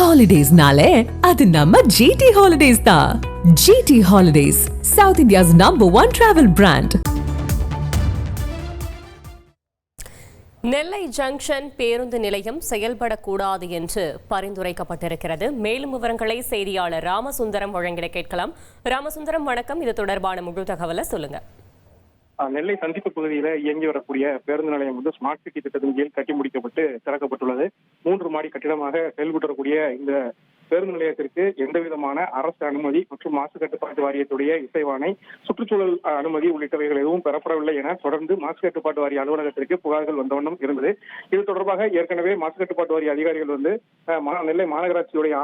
ஹாலிடேஸ்னாலே அது நம்ம ஜிடி ஹாலிடேஸ் தான். GT holidays, south India's #1 travel brand. Nellai junction பேருந்து நிலையம் செயல்படக்கூடாது என்று பரிந்துரைக்கப்பட்டிருக்கிறது. மேலும் விவரங்களை செய்தியாளர் ராமசுந்தரம் வழங்கிட கேட்கலாம். ராமசுந்தரம், வணக்கம். இது தொடர்பான முழு தகவலை சொல்லுங்க. நெல்லை சந்திப்பு பகுதியில இயங்கி வரக்கூடிய பேருந்து நிலையம் ஸ்மார்ட் சிட்டி திட்டத்தின் கீழ் கட்டி முடிக்கப்பட்டு திறக்கப்பட்டுள்ளது. 3 மாடி கட்டிடமாக செயல்பட்டு வரக்கூடிய இந்த பேருந்து நிலையத்திற்கு எந்த விதமான அரசு அனுமதி மற்றும் மாசு கட்டுப்பாட்டு வாரியத்துடைய இசைவாணை, சுற்றுச்சூழல் அனுமதி உள்ளிட்டவைகள் எதுவும் பெறப்படவில்லை என தொடர்ந்து மாசு கட்டுப்பாட்டு வாரிய அலுவலகத்திற்கு புகார்கள் வந்த வண்ணம் இருந்தது. இது தொடர்பாக ஏற்கனவே மாசு கட்டுப்பாட்டு வாரிய அதிகாரிகள் நெல்லை மாநகராட்சியுடைய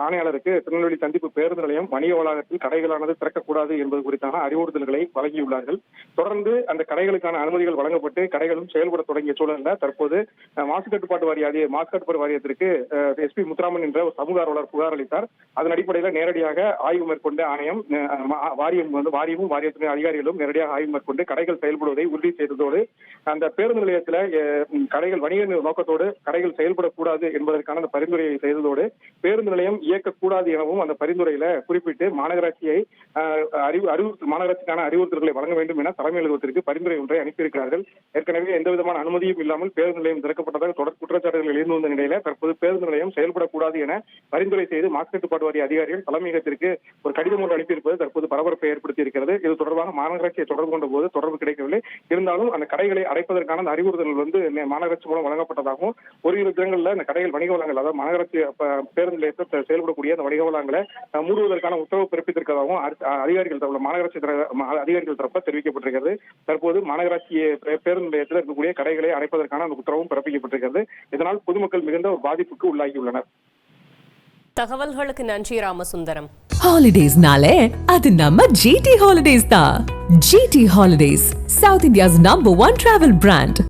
ஆணையாளருக்கு திருநெல்வேலி சந்திப்பு பேருந்து நிலையம் வணிக வளாகத்தில் கடைகளானது திறக்கக்கூடாது என்பது குறித்தான அறிவுறுத்தல்களை வழங்கியுள்ளார்கள். தொடர்ந்து அந்த கடைகளுக்கான அனுமதிகள் வழங்கப்பட்டு கடைகளும் செயல்பட தொடங்கிய சூழலில் தற்போது மாசு கட்டுப்பாட்டு வாரியத்திற்கு SP முத்துராமன் என்ற ஒரு சமூக ஆர்வலர் புகார் அளித்தார். அதன் அடிப்படையில் நேரடியாக ஆய்வு மேற்கொண்ட ஆணையம் வாரியமும் வாரியத்தின் அதிகாரிகளும் நேரடியாக ஆய்வு மேற்கொண்டு கடைகள் செயல்படுவதை உறுதி செய்ததோடு அந்த பேருந்து நிலையத்தில் கடைகள் வணிக நோக்கத்தோடு கடைகள் செயல்படக்கூடாது என்பதற்கான அந்த பரிந்துரையை செய்ததோடு பேருந்து நிலையம் இயக்கக்கூடாது எனவும் அந்த பரிந்துரையில குறிப்பிட்டு மாநகராட்சிக்கான அறிவுறுத்தல்களை வழங்க வேண்டும் என தலைமை அலுவலகத்திற்கு பரிந்துரை ஒன்றை அனுப்பியிருக்கிறார்கள். ஏற்கனவே எந்த விதமான அனுமதியும் இல்லாமல் பேருந்து நிலையம் திறக்கப்பட்டதாக தொடர் குற்றச்சாட்டுகள் எழுந்து வந்த நிலையில தற்போது பேருந்து நிலையம் செயல்படக்கூடாது என பரிந்துரை செய்து மாசு கட்டுப்பாட்டு வாரிய அதிகாரிகள் தலைமையகத்திற்கு ஒரு கடிதம் ஒன்று அனுப்பியிருப்பது தற்போது பரபரப்பை ஏற்படுத்தி இருக்கிறது. இது தொடர்பாக மாநகராட்சியை தொடர்பு கொண்ட போது தொடர்பு கிடைக்கவில்லை. இருந்தாலும் அந்த கடைகளை அடைப்பதற்கான அந்த அறிவுறுத்தல் மாநகராட்சி மூலம் வழங்கப்பட்டதாகவும் ஒரு தினங்களில் அந்த கடைகள் வணிக வளங்கள் அதாவது மாநகராட்சி பேருந்து நிலையத்தில் செயல்படக்கூடிய அந்த வணிக வளங்களை மூடுவதற்கான உத்தரவு பிறப்பித்திருக்கிறதாகவும் மாநகராட்சி அதிகாரிகள் தரப்பு தெரிவிக்கப்பட்டிருக்கிறது. தற்போது மாநகராட்சி பேருந்து நிலையத்தில் இருக்கக்கூடிய கடைகளை அடைப்பதற்கான அந்த உத்தரவும் பிறப்பிக்கப்பட்டிருக்கிறது. இதனால் பொதுமக்கள் மிகுந்த ஒரு பாதிப்புக்கு உள்ளாகியுள்ளனர். தகவல்களுக்கு நன்றி ராமசுந்தரம். ஹாலிடேஸ்னாலே அது நம்ம ஜிடி ஹாலிடேஸ் தான். GT holidays, south India's #1 travel brand.